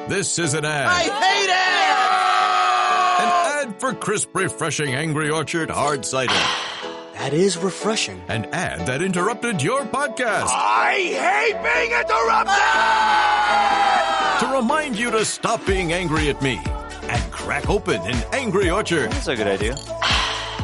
This is an ad. I hate An ad for crisp, refreshing Angry Orchard hard cider. That is refreshing. An ad that interrupted your podcast. I hate being interrupted! To remind you to stop being angry at me and crack open an Angry Orchard. That's a good idea.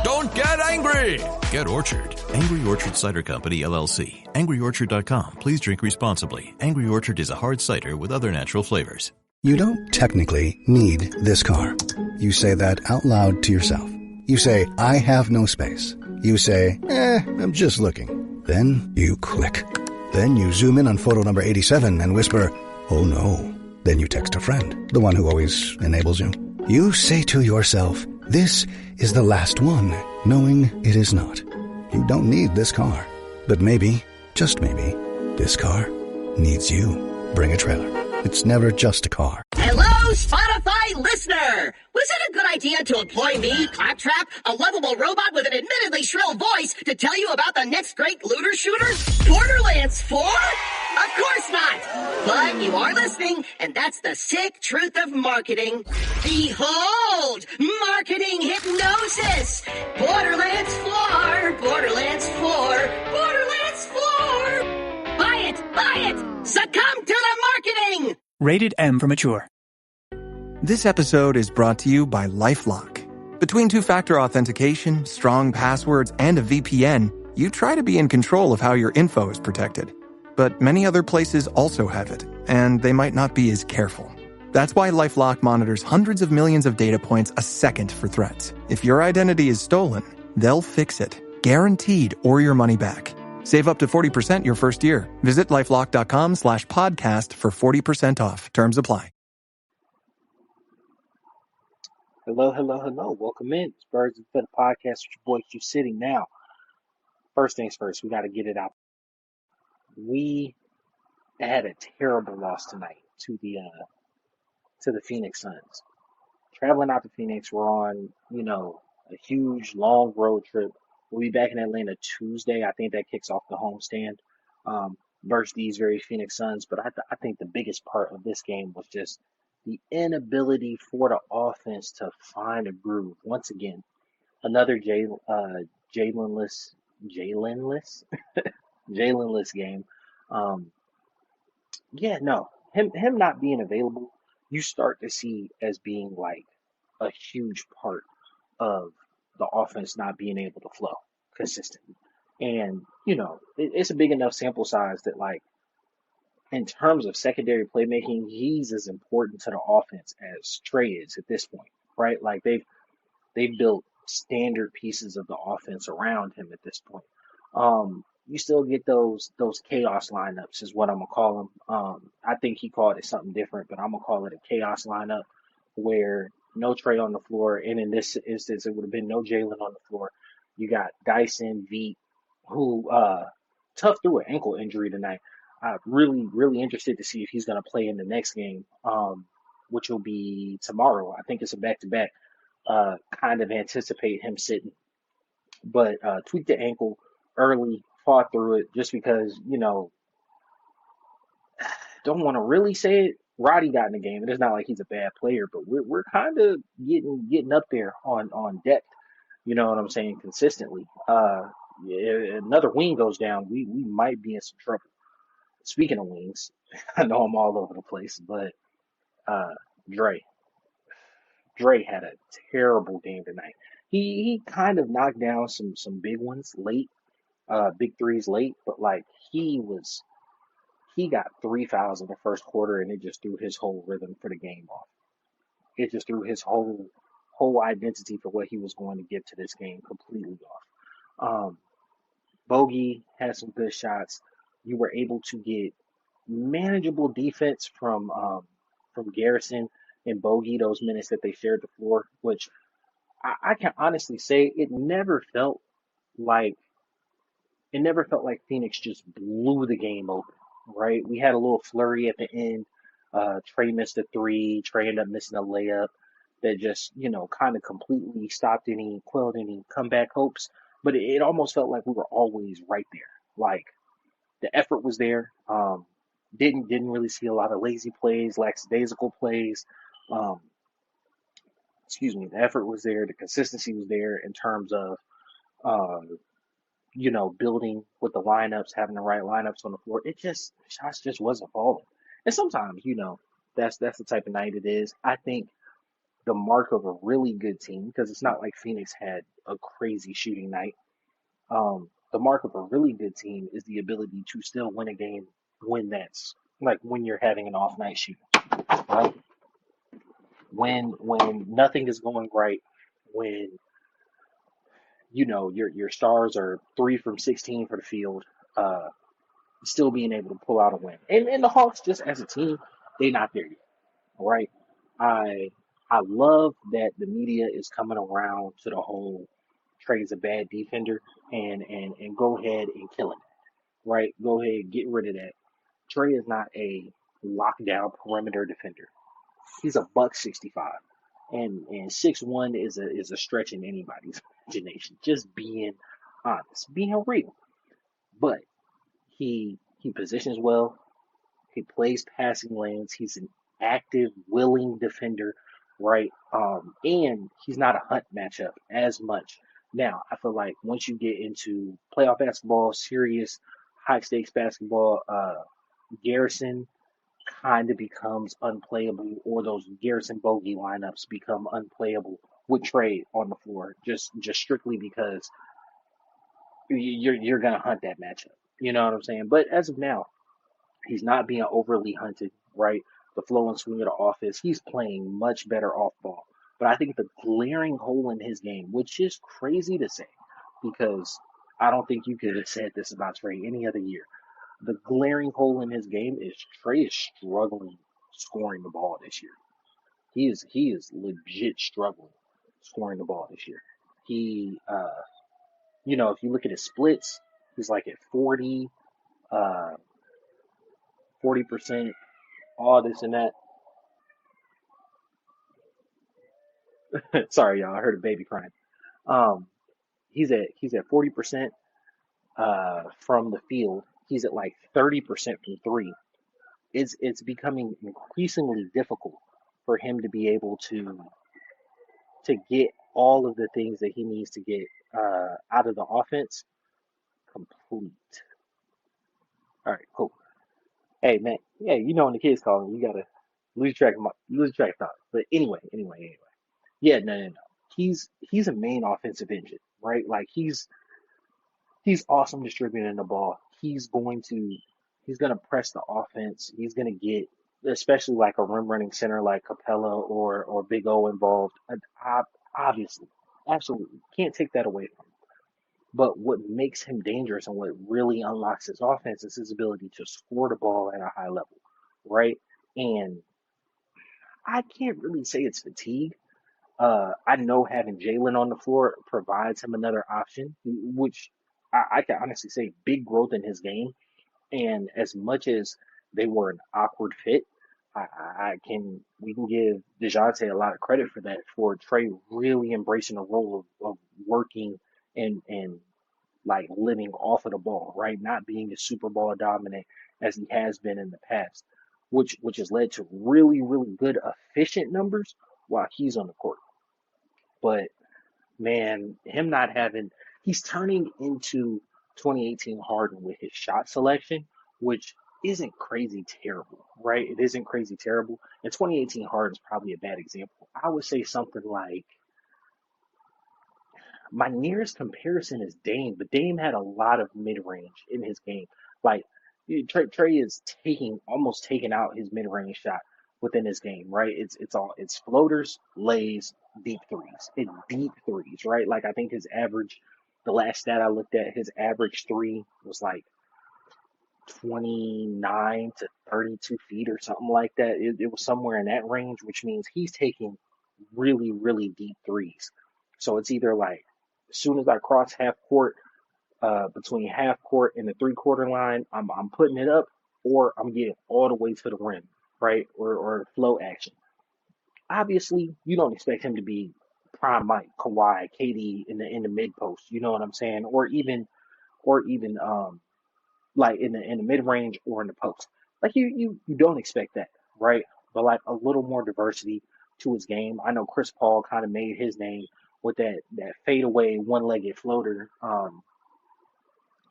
Don't get angry. Get Orchard. Angry Orchard Cider Company, LLC. AngryOrchard.com. Please drink responsibly. Angry Orchard is a hard cider with other natural flavors. You don't technically need this car. You say that out loud to yourself. You say, I have no space. You say, I'm just looking. Then you click. Then you zoom in on photo number 87 and whisper, oh no. Then you text a friend, the one who always enables you. You say to yourself, this is the last one, knowing it is not. You don't need this car. But maybe, just maybe, this car needs you. Bring a trailer. It's never just a car. Hello, Spotify listener! Was it a good idea to employ me, Claptrap, a lovable robot with an admittedly shrill voice, to tell you about the next great looter shooter? Borderlands 4? Of course not! But you are listening, and that's the sick truth of marketing. Behold! Marketing hypnosis! Borderlands 4! Borderlands 4! Borderlands 4! Buy it! Buy it! Succumb to the marketing! Rated M for mature. This episode is brought to you by LifeLock. Between two-factor authentication, strong passwords, and a VPN, you try to be in control of how your info is protected. But many other places also have it, and they might not be as careful. That's why LifeLock monitors hundreds of millions of data points a second for threats. If your identity is stolen, they'll fix it, guaranteed, or your money back. Save up to 40% your first year. Visit LifeLock.com/podcast for 40% off. Terms apply. Hello. Welcome in. It's Birds and Feather Podcast with your boy Q Sitting. Now, first things first, we got to get it out. We had a terrible loss tonight to the Phoenix Suns. Traveling out to Phoenix, we're on, a huge, long road trip. We'll be back in Atlanta Tuesday. I think that kicks off the homestand versus these very Phoenix Suns. But I think the biggest part of this game was just the inability for the offense to find a groove. Once again, another Jalenless game. Him not being available, you start to see as being like a huge part of the offense not being able to flow consistently. And, it's a big enough sample size that, like, in terms of secondary playmaking, he's as important to the offense as Trey is at this point, right? Like, they've built standard pieces of the offense around him at this point. You still get those chaos lineups is what I'm going to call them. I think he called it something different, but I'm going to call it a chaos lineup where no Trey on the floor, and in this instance, it would have been no Jalen on the floor. You got Dyson, Veet, who tough through an ankle injury tonight. I'm really, really interested to see if he's going to play in the next game, which will be tomorrow. I think it's a back-to-back. Kind of anticipate him sitting. But tweaked the ankle early, fought through it just because, don't want to really say it. Roddy got in the game, and it's not like he's a bad player, but we're kind of getting up there on depth. You know what I'm saying? Consistently. Another wing goes down, we might be in some trouble. Speaking of wings, I know I'm all over the place, but Dre had a terrible game tonight. He kind of knocked down some big ones late, big threes late, but like he got 3 fouls in the first quarter, and it just threw his whole rhythm for the game off. It just threw his whole identity for what he was going to give to this game completely off. Bogey had some good shots. You were able to get manageable defense from Garrison and Bogey, those minutes that they shared the floor, which I can honestly say it never felt like Phoenix just blew the game open, right? We had a little flurry at the end. Trey missed a three. Trey ended up missing a layup that just, kind of completely quelled any comeback hopes. But it almost felt like we were always right there. Like, the effort was there. Didn't really see a lot of lazy plays, lackadaisical plays. Um, the effort was there, the consistency was there in terms of um, building with the lineups, having the right lineups on the floor. Shots just wasn't falling. And sometimes, that's the type of night it is. I think the mark of a really good team, because it's not like Phoenix had a crazy shooting night. The mark of a really good team is the ability to still win a game when you're having an off night shooting, right? When nothing is going right, when your stars are 3 from 16 for the field, uh, still being able to pull out a win. And the Hawks, just as a team, they not there yet. All right. I I love that the media is coming around to the whole Trey's a bad defender and go ahead and kill him. Right? Go ahead, get rid of that. Trey is not a lockdown perimeter defender. He's a buck 65. And 6'1" is a stretch in anybody's imagination. Just being honest, being real. But he positions well. He plays passing lanes. He's an active, willing defender, right? And he's not a hunt matchup as much. Now, I feel like once you get into playoff basketball, serious, high stakes basketball, Garrison kind of becomes unplayable, or those Garrison bogey lineups become unplayable with Trey on the floor, just strictly because you're gonna hunt that matchup. You know what I'm saying? But as of now, he's not being overly hunted, right? The flow and swing of the offense. He's playing much better off ball. But I think the glaring hole in his game, which is crazy to say, because I don't think you could have said this about Trey any other year. The glaring hole in his game is Trey is struggling scoring the ball this year. He is legit struggling scoring the ball this year. He, if you look at his splits, he's like at 40%, all this and that. Sorry, y'all. I heard a baby crying. Um, he's at 40% from the field. He's at like 30% from three. It's becoming increasingly difficult for him to be able to get all of the things that he needs to get out of the offense complete. All right, cool. Hey man, yeah, when the kids calling, you gotta lose track of thought. But anyway. Yeah, no. He's a main offensive engine, right? Like he's awesome distributing the ball. He's gonna press the offense. He's gonna get, especially like a rim running center like Capella or Big O involved. And obviously, absolutely can't take that away from him. But what makes him dangerous and what really unlocks his offense is his ability to score the ball at a high level, right? And I can't really say it's fatigue. I know having Jalen on the floor provides him another option, which I can honestly say big growth in his game. And as much as they were an awkward fit, we can give DeJounte a lot of credit for that, for Trey really embracing the role of working and like living off of the ball, right? Not being as super ball dominant as he has been in the past, which has led to really, really good efficient numbers while he's on the court. But man, him not having, he's turning into 2018 Harden with his shot selection, which isn't crazy terrible, right? It isn't crazy terrible. And 2018 Harden's probably a bad example. I would say something like, my nearest comparison is Dame, but Dame had a lot of mid range in his game. Like Trey is almost taking out his mid range shot within his game, right? It's floaters, lays, deep threes, and deep threes, right? Like I think his average, the last stat I looked at, his average three was like 29 to 32 feet or something like that. It was somewhere in that range, which means he's taking really, really deep threes. So it's either like, as soon as I cross half court, between half court and the 3/4 line, I'm putting it up, or I'm getting all the way to the rim, right? Or flow action. Obviously, you don't expect him to be prime Mike, Kawhi, KD in the mid post. You know what I'm saying? Or even like in the mid range or in the post. Like you don't expect that, right? But like a little more diversity to his game. I know Chris Paul kind of made his name with that fadeaway one-legged floater,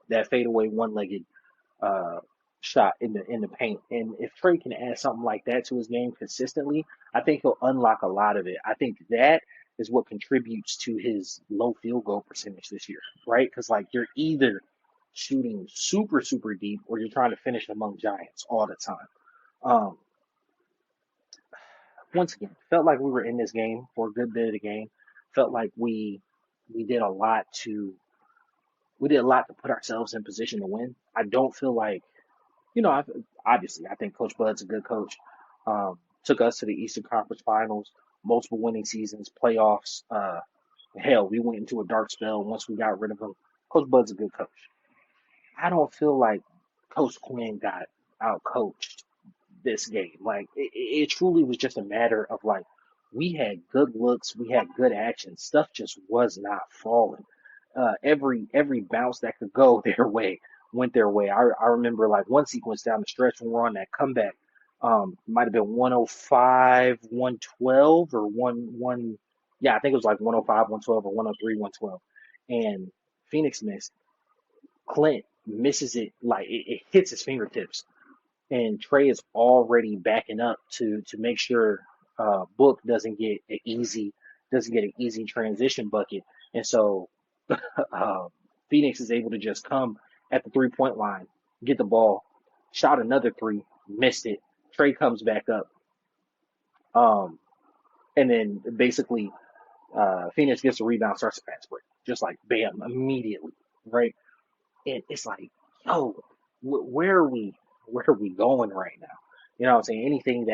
that fadeaway one-legged uh, shot in the paint. And if Trey can add something like that to his game consistently, I think he'll unlock a lot of it. I think that is what contributes to his low field goal percentage this year, right? Because like you're either shooting super deep or you're trying to finish among giants all the time. Um, Once again, felt like we were in this game for a good bit of the game. Felt like we did a lot to we did a lot to put ourselves in position to win. I don't feel like obviously, I think Coach Bud's a good coach. Took us to the Eastern Conference Finals, multiple winning seasons, playoffs. Hell, we went into a dark spell once we got rid of him. Coach Bud's a good coach. I don't feel like Coach Quinn got out coached this game. Like it truly was just a matter of like we had good looks, we had good action. Stuff just was not falling. Every bounce that could go their way went their way. I remember like one sequence down the stretch when we're on that comeback. Might have been 105, 112 or one. Yeah, I think it was like 105, 112 or 103, 112. And Phoenix missed. Clint misses it like it hits his fingertips, and Trey is already backing up to make sure Book doesn't get an easy transition bucket, and so uh, Phoenix is able to just come at the 3-point line, get the ball, shot another three, missed it. Trey comes back up, um, and then basically Phoenix gets a rebound, starts a fast break, just like bam, immediately, right? And it's like, yo, where are we? Where are we going right now? You know what I'm saying? Anything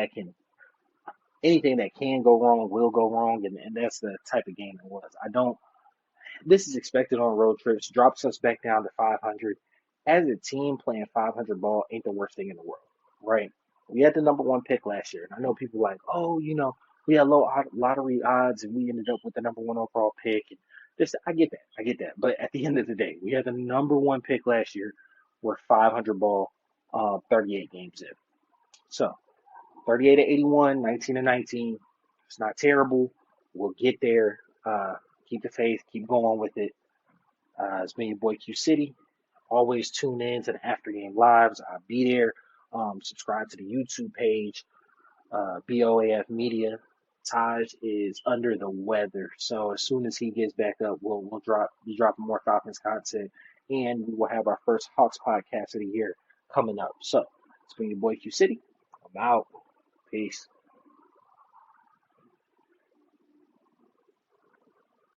that can go wrong will go wrong, and that's the type of game it was. I don't. This is expected on road trips. Drops us back down to 500. As a team, playing 500 ball ain't the worst thing in the world, right? We had the number one pick last year, and I know people like, oh, we had low lottery odds, and we ended up with the number one overall pick. And this, I get that. But at the end of the day, we had the number one pick last year. We're 500 ball, 38 games in. So 38 to 81, 19 to 19. It's not terrible. We'll get there. Keep the faith. Keep going with it. It's been your boy Q City. Always tune in to the After Game Lives. I'll be there. Subscribe to the YouTube page, BOAF Media. Taj is under the weather, so as soon as he gets back up, we'll be dropping more Falcons content, and we will have our first Hawks podcast of the year coming up. So it's been your boy Q City. I'm out. Peace.